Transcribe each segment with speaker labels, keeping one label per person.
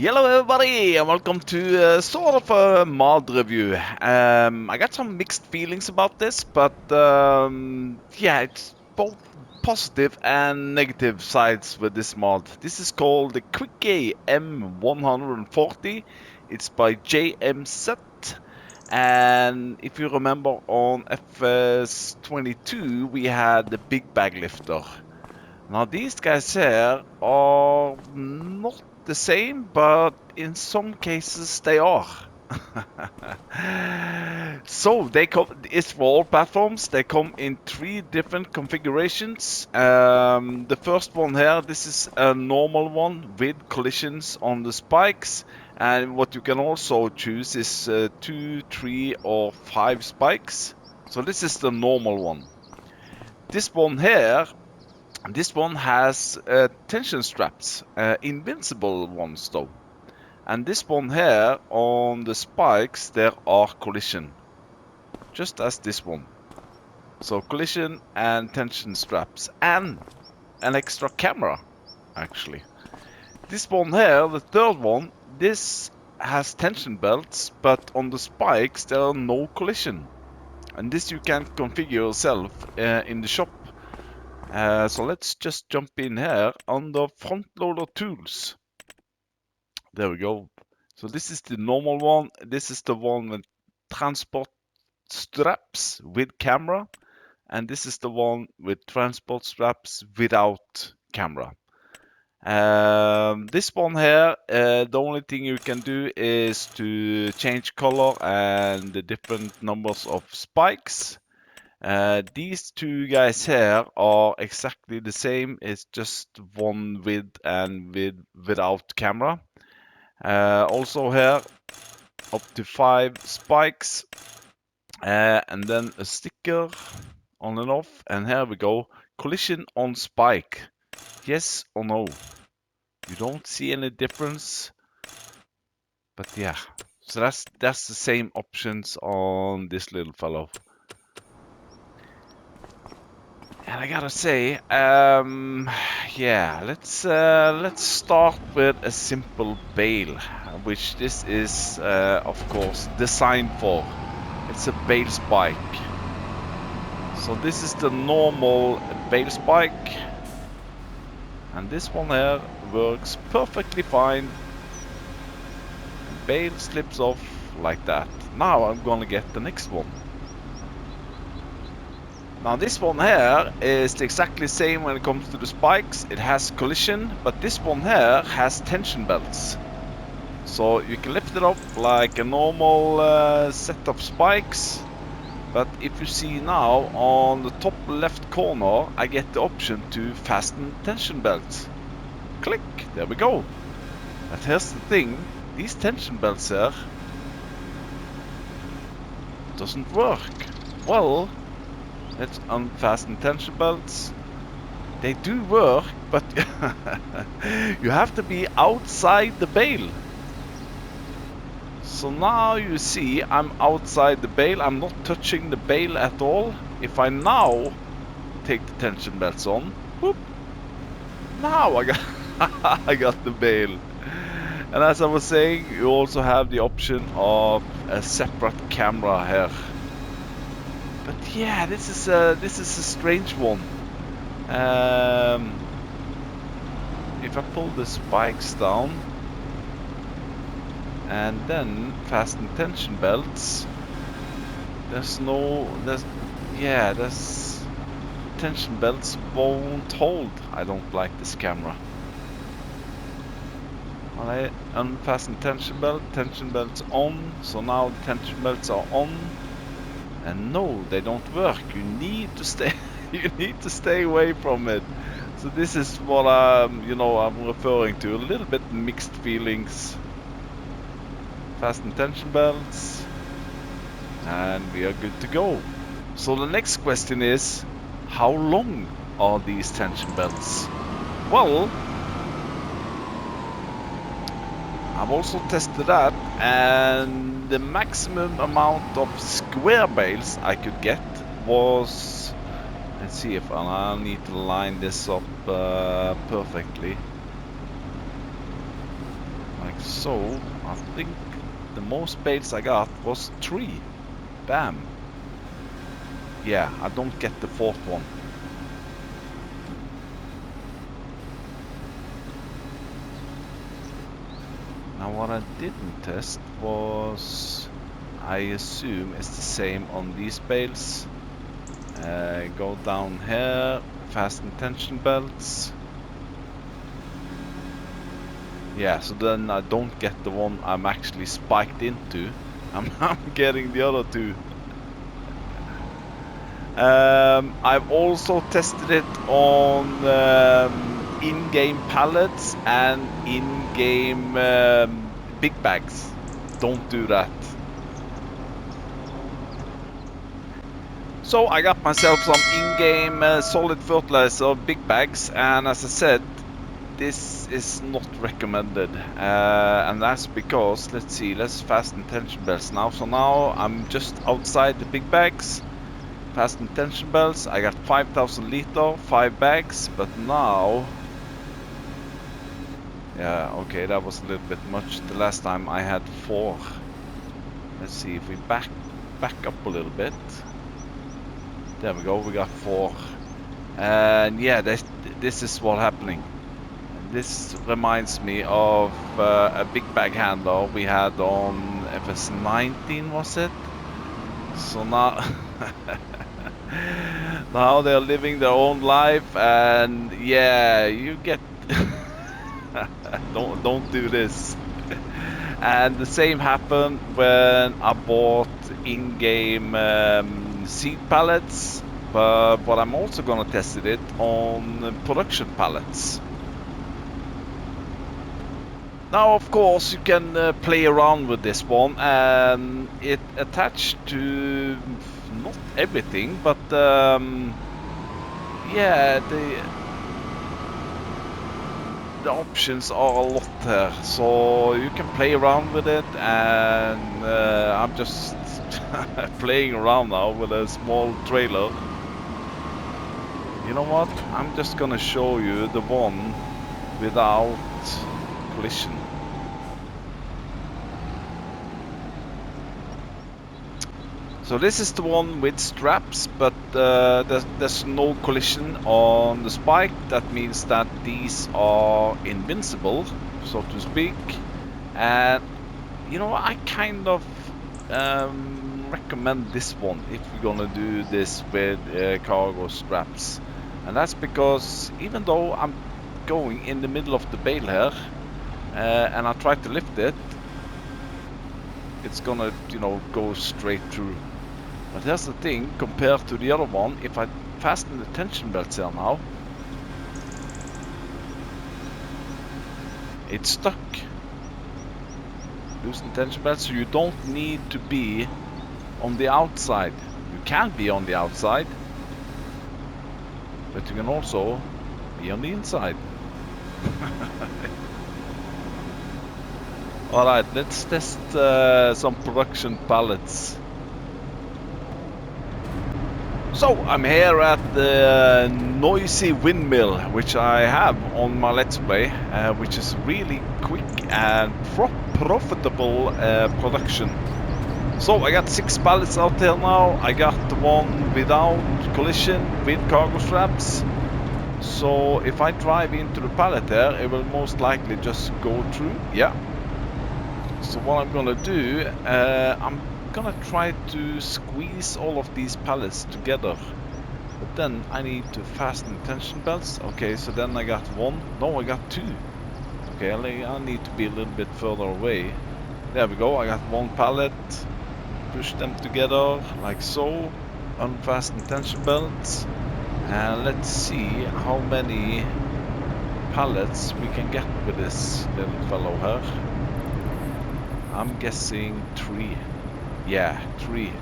Speaker 1: Hello everybody and welcome to sort of a mod review. I got some mixed feelings about this, but yeah, it's both positive and negative sides with this mod. This is called the Quicke M140. It's by JMZ. And if you remember on FS22 we had the big bag lifter. Now these guys here are not the same, but in some cases they are. So they come. It's for all platforms. They come in 3 different configurations. The first one here, this is a normal one with collisions on the spikes, and what you can also choose is 2, 3, or 5 spikes. So this is the normal one. This one here. This one has tension straps, invincible ones though. And this one here, on the spikes, there are collision. Just as this one. So collision and tension straps. And an extra camera, actually. This one here, the third one, this has tension belts, but on the spikes there are no collision. And this you can configure yourself in the shop. So let's just jump in here on the front loader tools. There we go. So this is the normal one. This is the one with transport straps with camera. And this is the one with transport straps without camera. This one here, the only thing you can do is to change color and the different numbers of spikes. These 2 guys here are exactly the same. It's just one with and without camera. Also here, up to 5 spikes, and then a sticker on and off. And here we go, collision on spike. Yes or no? You don't see any difference, but yeah. So that's the same options on this little fellow. And I gotta say, yeah, let's start with a simple bale, which this is, of course, designed for. It's a bale spike. So this is the normal bale spike, and this one here works perfectly fine. Bale slips off like that. Now I'm gonna get the next one. Now this one here is exactly the same when it comes to the spikes. It has collision, but this one here has tension belts. So you can lift it up like a normal set of spikes. But if you see now on the top left corner, I get the option to fasten tension belts. Click, there we go. But here's the thing, these tension belts here doesn't work. Well, let's unfasten tension belts. They do work, but you have to be outside the bale. So now you see I'm outside the bale. I'm not touching the bale at all. If I now take the tension belts on, whoop, now I got I got the bale. And as I was saying, you also have the option of a separate camera here. But yeah, this is a strange one. If I pull the spikes down and then fasten tension belts, there's tension belts won't hold. I don't like this camera. When I unfasten tension belts on, so now the tension belts are on. And no, they don't work. You need to stay. You need to stay away from it. So this is what I'm referring to. A little bit mixed feelings. Fasten tension belts, and we are good to go. So the next question is, how long are these tension belts? Well, I've also tested that, and the maximum amount of square bales I could get was, let's see if I need to line this up perfectly, like So I think the most bales I got was 3. Bam. Yeah, I don't get the 4th one. Now what I didn't test was, I assume it's the same on these bales. Go down here, fasten tension belts. Yeah, so then I don't get the one I'm actually spiked into. I'm getting the other 2. I've also tested it on in-game pallets and in-game big bags. Don't do that. So I got myself some in-game solid fertilizer big bags, and as I said, this is not recommended, and that's because, let's see, let's fasten tension belts now. So now I'm just outside the big bags, fasten tension belts. I got 5,000 liter, 5 bags, but now, yeah, okay, that was a little bit much. The last time I had 4. Let's see if we back up a little bit. There we go, we got 4, and yeah, this is what's happening. This reminds me of a big bag handler we had on FS19, was it? So now, now they're living their own life, and yeah, you get don't do this. And the same happened when I bought in-game seed pallets, but I'm also gonna test it on production pallets. Now, of course, you can play around with this one, and it attached to not everything, but yeah, the options are a lot there, so you can play around with it, and I'm just playing around now with a small trailer. You know what? I'm just gonna show you the one without collision. So this is the one with straps, but there's no collision on the spike. That means that these are invincible, so to speak. And you know, I kind of recommend this one if you're gonna do this with cargo straps. And that's because even though I'm going in the middle of the bale here, and I try to lift it, it's gonna, you know, go straight through. But here's the thing, compared to the other one, if I fasten the tension belts here now, it's stuck. Loosen tension belts, so you don't need to be on the outside. You can be on the outside, but you can also be on the inside. Alright, let's test some production pallets. So, I'm here at the noisy windmill, which I have on my Let's Play, which is really quick and profitable production. So, I got 6 pallets out there now. I got the one without collision with cargo straps. So, if I drive into the pallet there, it will most likely just go through. Yeah. So what I'm gonna do, I'm gonna try to squeeze all of these pallets together, but then I need to fasten tension belts. Okay, so then I got 1, no, I got 2. Okay, I need to be a little bit further away. There we go, I got 1 pallet, push them together like so, unfasten tension belts, and let's see how many pallets we can get with this little fellow here. I'm guessing 3. Yeah, 3.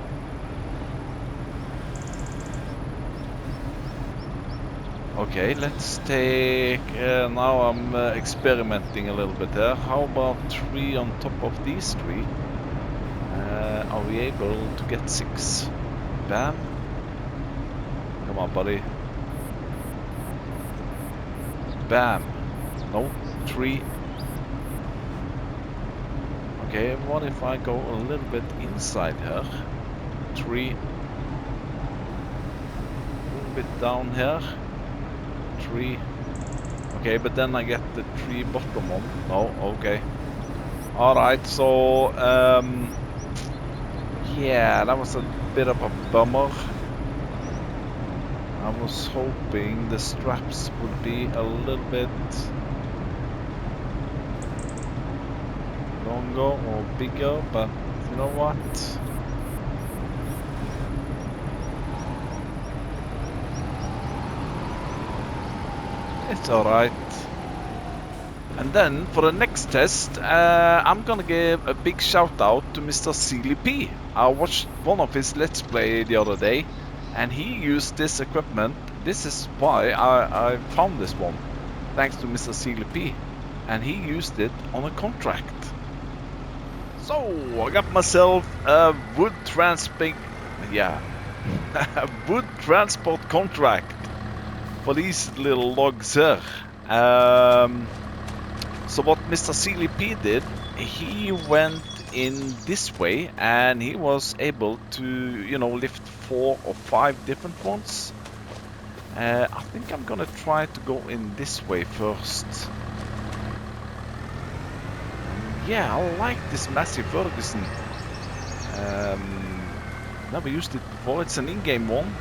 Speaker 1: Okay, let's take... now I'm experimenting a little bit here. How about 3 on top of these 3? Are we able to get 6? Bam. Come on, buddy. Bam. No, 3. Okay, what if I go a little bit inside here? Tree. A little bit down here. Tree. Okay, but then I get the tree bottom one. No, okay. Alright, so, yeah, that was a bit of a bummer. I was hoping the straps would be a little bit longer or bigger, but you know what? It's alright. And then for the next test, I'm gonna give a big shout out to Mr. Sealy P. I watched one of his Let's Play the other day, and he used this equipment. This is why I found this one, thanks to Mr. Sealy P. And he used it on a contract. So I got myself a wood transport contract for these little logs here. So what Mr. Sealy P did, he went in this way and he was able to, you know, lift 4 or 5 different ones. I think I'm gonna try to go in this way first. Yeah, I like this massive Ferguson. Never used it before. It's an in-game one.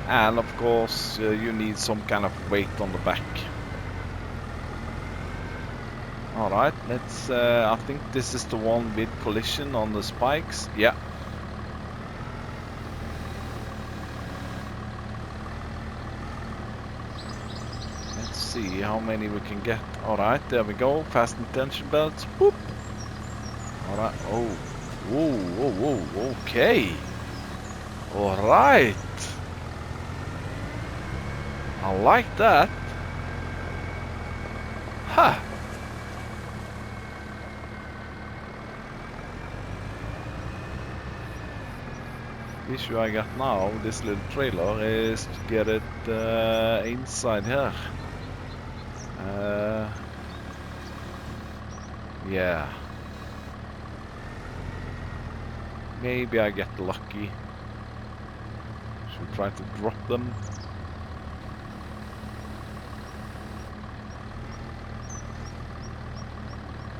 Speaker 1: And of course, you need some kind of weight on the back. Alright, let's, I think this is the one with collision on the spikes. Yeah. Let's see how many we can get. Alright, there we go. Fasten tension belts. Boop. Alright, oh. Whoa, whoa, whoa, okay. Alright. I like that. Ha! The issue I got now, this little trailer, is to get it inside here. Yeah. Maybe I get lucky. Should try to drop them.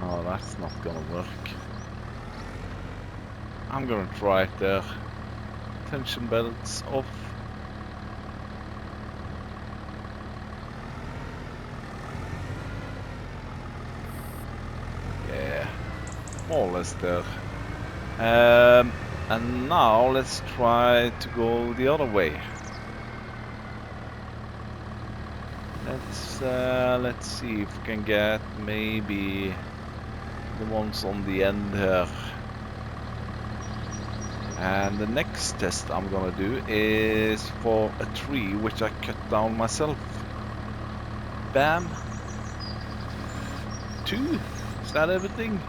Speaker 1: Oh, that's not gonna work. I'm gonna try it there. Tension belts off. Yeah, more or less there. And now let's try to go the other way. Let's see if we can get maybe the ones on the end here. And the next test I'm gonna do is for a tree which I cut down myself. Bam. 2. Is that everything?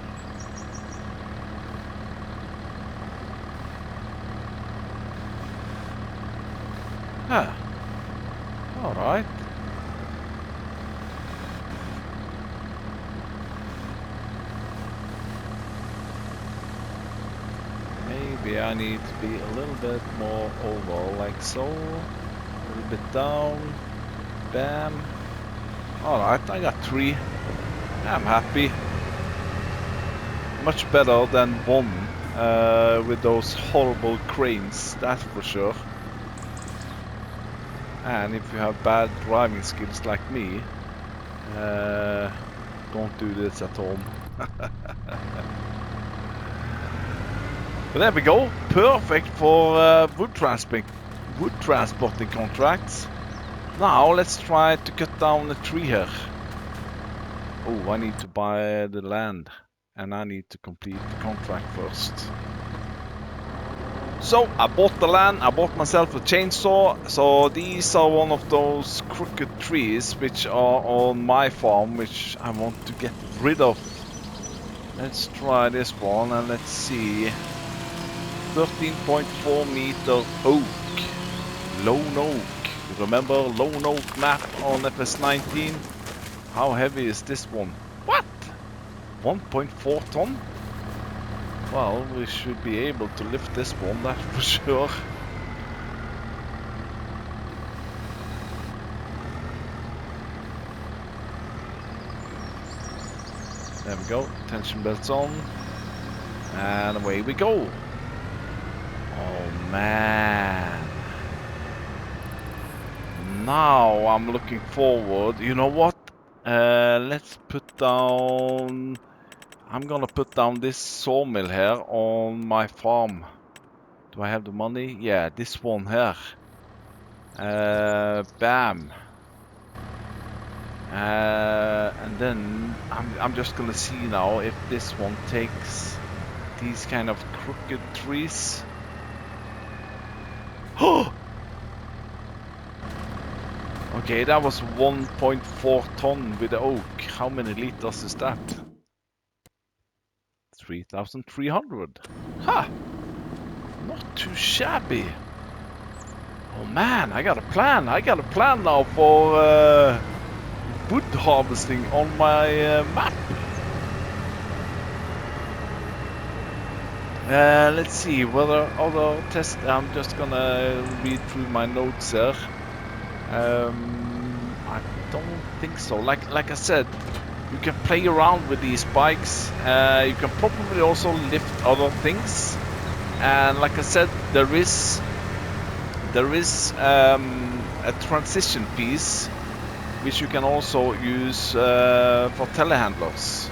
Speaker 1: Huh. Alright. Maybe I need to be a little bit more over, like so. A little bit down. Bam. Alright, I got 3. I'm happy. Much better than 1 with those horrible cranes, that's for sure. And if you have bad driving skills like me, don't do this at home. But there we go, perfect for wood transporting contracts. Now let's try to cut down a tree here. Oh, I need to buy the land, and I need to complete the contract first. So I bought the land, I bought myself a chainsaw. So these are one of those crooked trees which are on my farm, which I want to get rid of. Let's try this one and let's see. 13.4 meter oak, lone oak. Remember lone oak map on FS19? How heavy is this one? What? 1.4 ton? Well, we should be able to lift this one, that's for sure. There we go, tension belts on, and away we go. Oh man. Now I'm looking forward. You know what? Let's put down... I'm gonna put down this sawmill here on my farm. Do I have the money? Yeah, this one here. Bam. And then I'm just gonna see now if this one takes these kind of crooked trees. Oh! Okay, that was 1.4 ton with the oak. How many liters is that? 3,300. Ha! Not too shabby. Oh man, I got a plan. I got a plan now for wood harvesting on my map. Let's see whether other test. I'm just gonna read through my notes here. I don't think so. Like I said, you can play around with these bikes. You can probably also lift other things. And like I said, there is a transition piece which you can also use for telehandlers.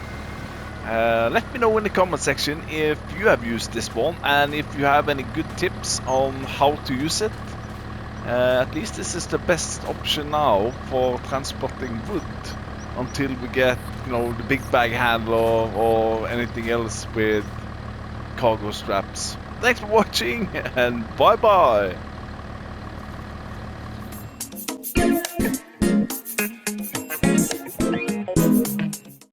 Speaker 1: Let me know in the comment section if you have used this one and if you have any good tips on how to use it. At least this is the best option now for transporting wood until we get, you know, the big bag handler or anything else with cargo straps. Thanks for watching and bye bye.